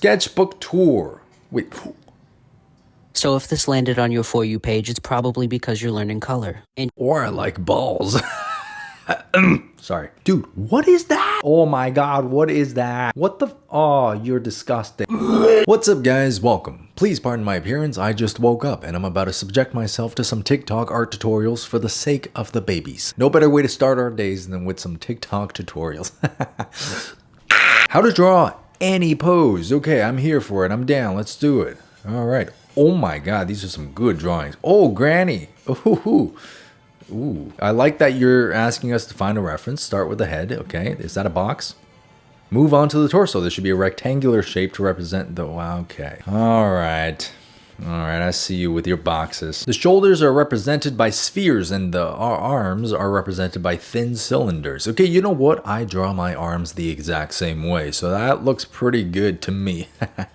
Sketchbook tour. Wait. So if this landed on your For You page, it's probably because you're learning color. Or I like balls. Sorry. Dude, what is that? Oh my god, what is that? What the oh, you're disgusting. What's up guys? Welcome. Please pardon my appearance, I just woke up and I'm about to subject myself to some TikTok art tutorials for the sake of the babies. No better way to start our days than with some TikTok tutorials. How to draw any pose. Okay, I'm here for it. I'm down. Let's do it. Alright. Oh my god, these are some good drawings. Oh, granny. Ooh. Ooh, I like that you're asking us to find a reference. Start with the head. Okay, is that a box? Move on to the torso. There should be a rectangular shape to represent the... Okay. All right, I see you with your boxes. The shoulders are represented by spheres and the arms are represented by thin cylinders. Okay, you know what? I draw my arms the exact same way, so that looks pretty good to me.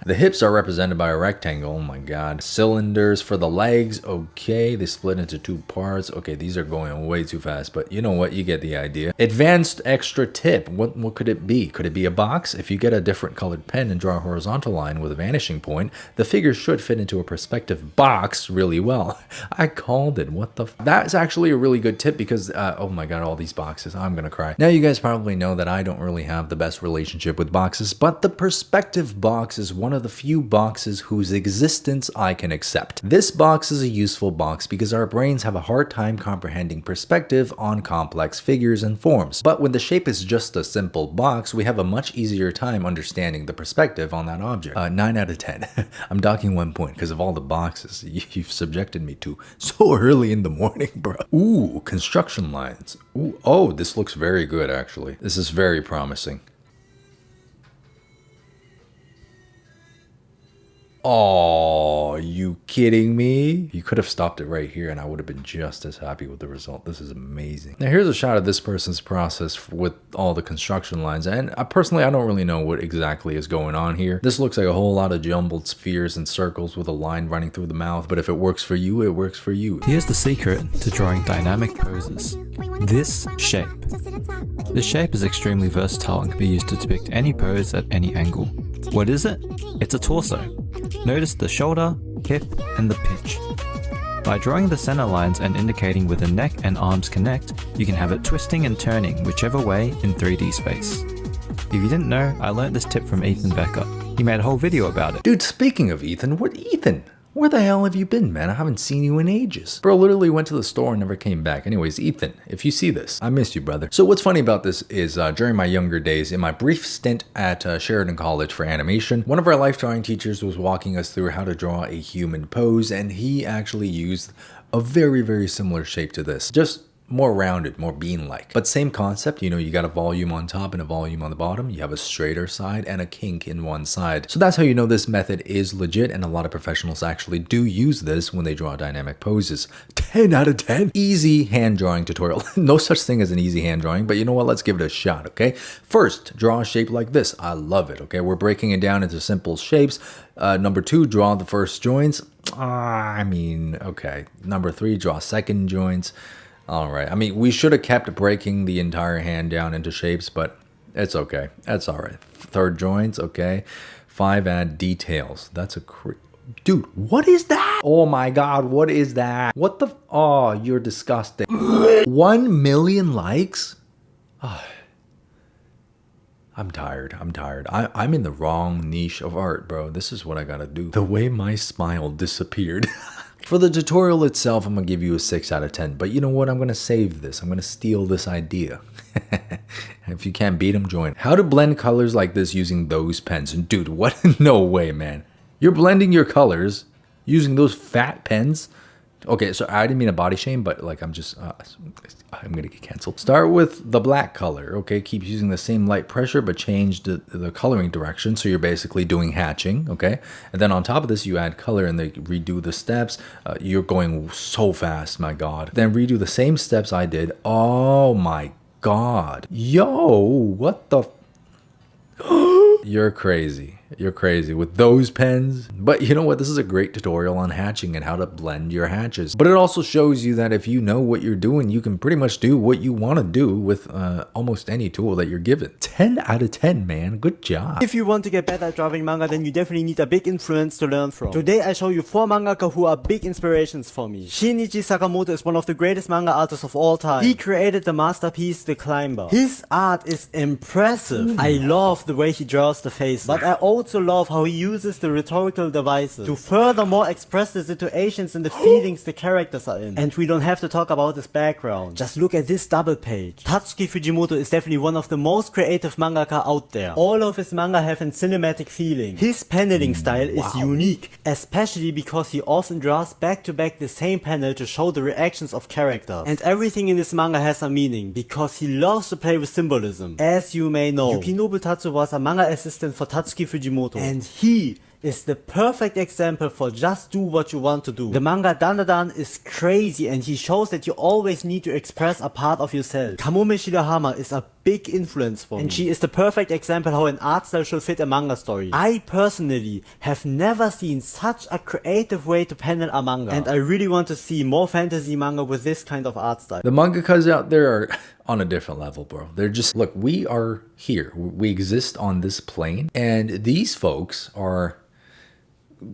The hips are represented by a rectangle. Oh my god. Cylinders for the legs. Okay, they split into two parts. Okay, these are going way too fast, but you know what? You get the idea. Advanced extra tip. What could it be? Could it be a box? If you get a different colored pen and draw a horizontal line with a vanishing point, the figure should fit into a perspective box really well. I called it. What the That's actually a really good tip because oh my god, all these boxes. I'm gonna cry. Now you guys probably know that I don't really have the best relationship with boxes, but the perspective box is one of the few boxes whose existence I can accept. This box is a useful box because our brains have a hard time comprehending perspective on complex figures and forms. But when the shape is just a simple box, we have a much easier time understanding the perspective on that object. 9 out of 10. I'm docking 1 point because of all the boxes you've subjected me to so early in the morning, bro. Ooh, construction lines. Ooh, oh, this looks very good, actually. This is very promising. Oh, you kidding me? You could have stopped it right here and I would have been just as happy with the result. This is amazing. Now here's a shot of this person's process with all the construction lines. And personally, I don't really know what exactly is going on here. This looks like a whole lot of jumbled spheres and circles with a line running through the mouth. But if it works for you, it works for you. Here's the secret to drawing dynamic poses. This shape. This shape is extremely versatile and can be used to depict any pose at any angle. What is it? It's a torso. Notice the shoulder, hip, and the pinch. By drawing the center lines and indicating where the neck and arms connect, you can have it twisting and turning whichever way in 3D space. If you didn't know, I learned this tip from Ethan Becker. He made a whole video about it. Dude, speaking of Ethan, where the hell have you been, man? I haven't seen you in ages. Bro literally went to the store and never came back. Anyways, Ethan, if you see this, I miss you, brother. So what's funny about this is during my younger days, in my brief stint at Sheridan College for animation, one of our life drawing teachers was walking us through how to draw a human pose, and he actually used a very, very similar shape to this. Just more rounded, more bean-like. But same concept, you know, you got a volume on top and a volume on the bottom. You have a straighter side and a kink in one side. So that's how you know this method is legit, and a lot of professionals actually do use this when they draw dynamic poses. 10 out of 10. Easy hand drawing tutorial. No such thing as an easy hand drawing, but you know what? Let's give it a shot, okay? First, draw a shape like this. I love it, okay? We're breaking it down into simple shapes. Number 2, draw the first joints. Okay. Number 3, draw second joints. All right. I mean, we should have kept breaking the entire hand down into shapes, but it's okay. That's all right. Third joints, okay. 5, add details. That's a dude, what is that? Oh my god, what is that? What the oh, you're disgusting. 1 million likes? Oh, I'm tired. I'm in the wrong niche of art, bro. This is what I gotta do. The way my smile disappeared. For the tutorial itself, I'm going to give you a 6 out of 10. But you know what? I'm going to save this. I'm going to steal this idea. If you can't beat them, join. How to blend colors like this using those pens. And dude, what? No way, man. You're blending your colors using those fat pens? Okay, so I didn't mean a body shame, but like I'm gonna get canceled. Start with the black color, okay? Keep using the same light pressure, but change the coloring direction. So you're basically doing hatching, okay? And then on top of this, you add color and they redo the steps. You're going so fast, my God. Then redo the same steps I did. Oh my God. Yo, what the? You're crazy. You're crazy with those pens. But you know what? This is a great tutorial on hatching and how to blend your hatches. But it also shows you that if you know what you're doing, you can pretty much do what you want to do with almost any tool that you're given. 10 out of 10, man. Good job. If you want to get better at drawing manga, then you definitely need a big influence to learn from. Today I show you 4 mangaka who are big inspirations for me. Shinichi Sakamoto is one of the greatest manga artists of all time. He created the masterpiece The Climber. His art is impressive. I love the way he draws the face, but I also love how he uses the rhetorical devices to furthermore express the situations and the feelings the characters are in. And we don't have to talk about his background. Just look at this double page. Tatsuki Fujimoto is definitely one of the most creative mangaka out there. All of his manga have a cinematic feeling. His paneling style is unique, especially because he often draws back to back the same panel to show the reactions of characters. And everything in this manga has a meaning, because he loves to play with symbolism. As you may know, Yukinobu Tatsu was a manga assistant for Tatsuki Fujimoto, and he is the perfect example for just do what you want to do. The manga Dandadan is crazy, and he shows that you always need to express a part of yourself. Kamome Shirahama is a big influence for me, and she is the perfect example how an art style should fit a manga story. I personally have never seen such a creative way to panel a manga, and I really want to see more fantasy manga with this kind of art style. The mangakas out there are on a different level, bro. They're just, look, we are here. We exist on this plane, and these folks are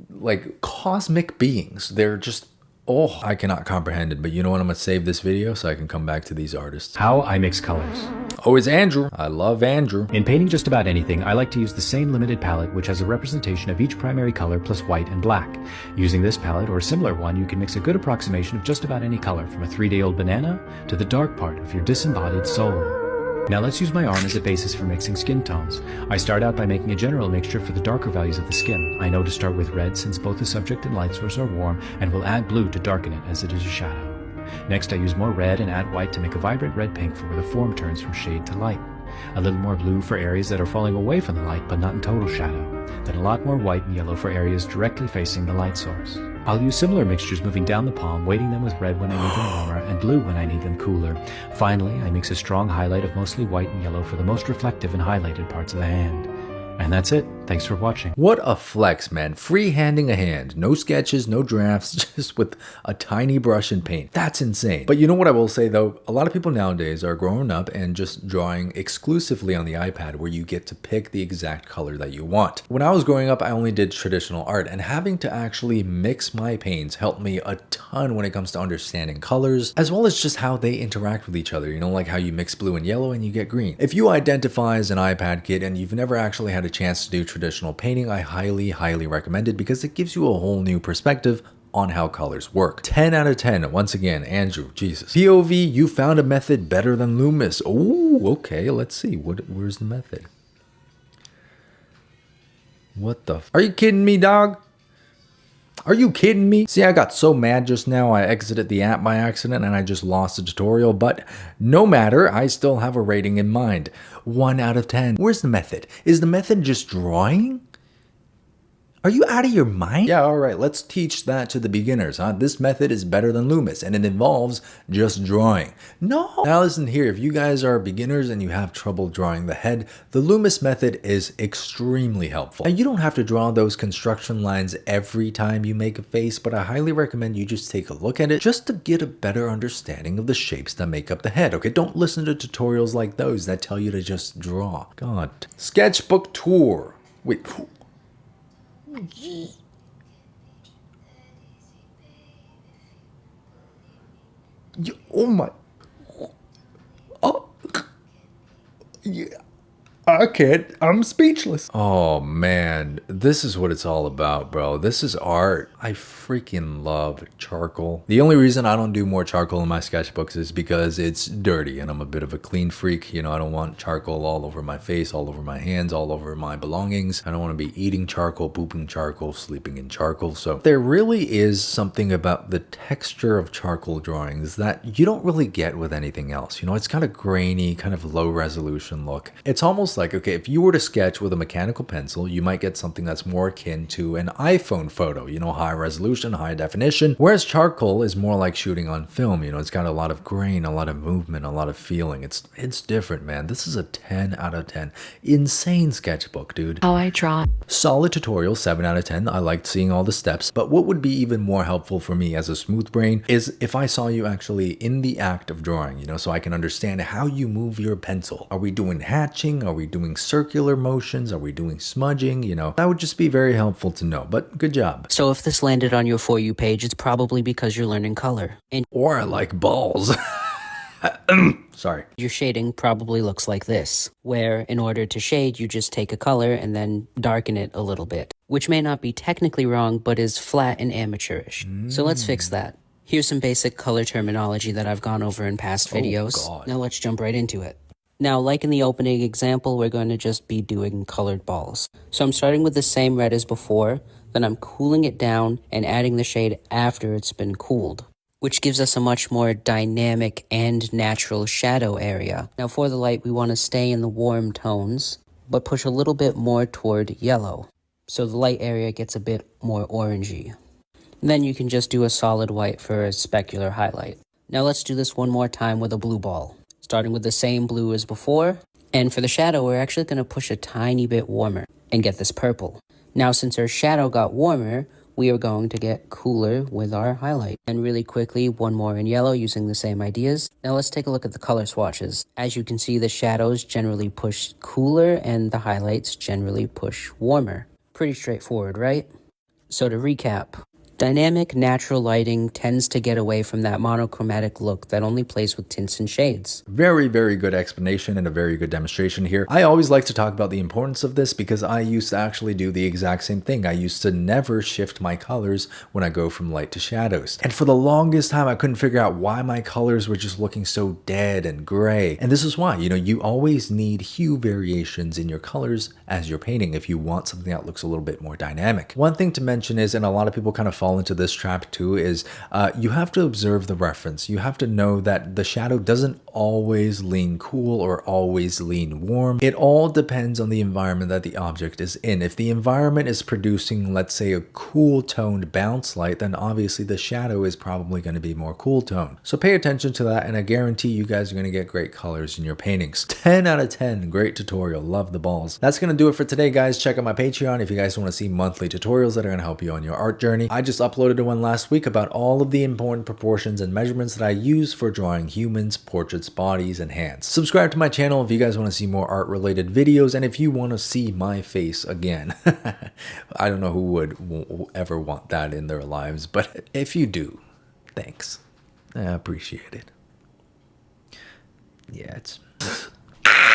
like cosmic beings. They're just, oh, I cannot comprehend it. But you know what? I'm gonna save this video so I can come back to these artists. How I mix colors. Oh, it's Andrew. I love Andrew. In painting just about anything, I like to use the same limited palette, which has a representation of each primary color plus white and black. Using this palette or a similar one, you can mix a good approximation of just about any color, from a 3-day-old banana to the dark part of your disembodied soul. Now let's use my arm as a basis for mixing skin tones. I start out by making a general mixture for the darker values of the skin. I know to start with red since both the subject and light source are warm, and will add blue to darken it as it is a shadow. Next I use more red and add white to make a vibrant red-pink for where the form turns from shade to light. A little more blue for areas that are falling away from the light but not in total shadow. Then a lot more white and yellow for areas directly facing the light source. I'll use similar mixtures moving down the palm, weighting them with red when I need them warmer and blue when I need them cooler. Finally, I mix a strong highlight of mostly white and yellow for the most reflective and highlighted parts of the hand. And that's it. Thanks for watching. What a flex, man. Free-handing a hand. No sketches, no drafts, just with a tiny brush and paint. That's insane. But you know what I will say, though? A lot of people nowadays are growing up and just drawing exclusively on the iPad, where you get to pick the exact color that you want. When I was growing up, I only did traditional art, and having to actually mix my paints helped me a ton when it comes to understanding colors, as well as just how they interact with each other. You know, like how you mix blue and yellow and you get green. If you identify as an iPad kid and you've never actually had a chance to do traditional painting, I highly recommend it, because it gives you a whole new perspective on how colors work. 10 out of 10. Once again, Andrew, Jesus. POV, you found a method better than Loomis. Oh, okay, let's see. Where's the method? What the are you kidding me, dog? Are you kidding me? See, I got so mad just now, I exited the app by accident and I just lost the tutorial, but no matter, I still have a rating in mind. 1 out of 10. Where's the method? Is the method just drawing? Are you out of your mind? Yeah, alright, let's teach that to the beginners, huh? This method is better than Loomis, and it involves just drawing. No! Now listen here, if you guys are beginners and you have trouble drawing the head, the Loomis method is extremely helpful. Now you don't have to draw those construction lines every time you make a face, but I highly recommend you just take a look at it just to get a better understanding of the shapes that make up the head, okay? Don't listen to tutorials like those that tell you to just draw. God. Sketchbook tour. Wait. Oh my. Oh. Yeah. I can't. I'm speechless. Oh man, this is what it's all about, bro. This is art. I freaking love charcoal. The only reason I don't do more charcoal in my sketchbooks is because it's dirty and I'm a bit of a clean freak. You know, I don't want charcoal all over my face, all over my hands, all over my belongings. I don't want to be eating charcoal, pooping charcoal, sleeping in charcoal. So there really is something about the texture of charcoal drawings that you don't really get with anything else. You know, it's got a grainy, kind of low resolution look. It's almost almost like, okay, if you were to sketch with a mechanical pencil, you might get something that's more akin to an iPhone photo, you know, high resolution, high definition, whereas charcoal is more like shooting on film, you know, it's got a lot of grain, a lot of movement, a lot of feeling. It's different, man. This is a 10 out of 10. Insane sketchbook, dude. How I draw. Solid tutorial, 7 out of 10. I liked seeing all the steps, but what would be even more helpful for me as a smooth brain is if I saw you actually in the act of drawing, you know, so I can understand how you move your pencil. Are we doing hatching? Are we doing circular motions? Are we doing smudging? You know, that would just be very helpful to know, but good job. So if this landed on your For You page, it's probably because you're learning color. And Or I like balls. Sorry. your shading probably looks like this, where in order to shade, you just take a color and then darken it a little bit, which may not be technically wrong, but is flat and amateurish. So let's fix that. Here's some basic color terminology that I've gone over in past videos. God. Now let's jump right into it. Now, like in the opening example, we're going to just be doing colored balls. So I'm starting with the same red as before, then I'm cooling it down and adding the shade after it's been cooled, which gives us a much more dynamic and natural shadow area. Now for the light, we want to stay in the warm tones, but push a little bit more toward yellow, so the light area gets a bit more orangey. And then you can just do a solid white for a specular highlight. Now let's do this one more time with a blue ball, starting with the same blue as before. And for the shadow, we're actually going to push a tiny bit warmer and get this purple. Now since our shadow got warmer, we are going to get cooler with our highlight. And really quickly, one more in yellow using the same ideas. Now let's take a look at the color swatches. As you can see, the shadows generally push cooler and the highlights generally push warmer. Pretty straightforward, right? So to recap, dynamic natural lighting tends to get away from that monochromatic look that only plays with tints and shades. Very, very good explanation and a very good demonstration here. I always like to talk about the importance of this because I used to actually do the exact same thing. I used to never shift my colors when I go from light to shadows. And for the longest time, I couldn't figure out why my colors were just looking so dead and gray. And this is why, you know, you always need hue variations in your colors as you're painting if you want something that looks a little bit more dynamic. One thing to mention is, and a lot of people kind of fall into this trap too, is you have to observe the reference. You have to know that the shadow doesn't always lean cool or always lean warm. It all depends on the environment that the object is in. If the environment is producing, let's say, a cool toned bounce light, then obviously the shadow is probably going to be more cool toned. So pay attention to that, and I guarantee you guys are going to get great colors in your paintings. 10 out of 10, great tutorial, love the balls. That's going to do it for today, guys. Check out my Patreon if you guys want to see monthly tutorials that are going to help you on your art journey. I just uploaded one last week about all of the important proportions and measurements that I use for drawing humans, portraits, bodies, and hands. Subscribe to my channel if you guys want to see more art related videos, and if you want to see my face again. I don't know who would ever want that in their lives, but if you do, thanks. I appreciate it. Yeah, it's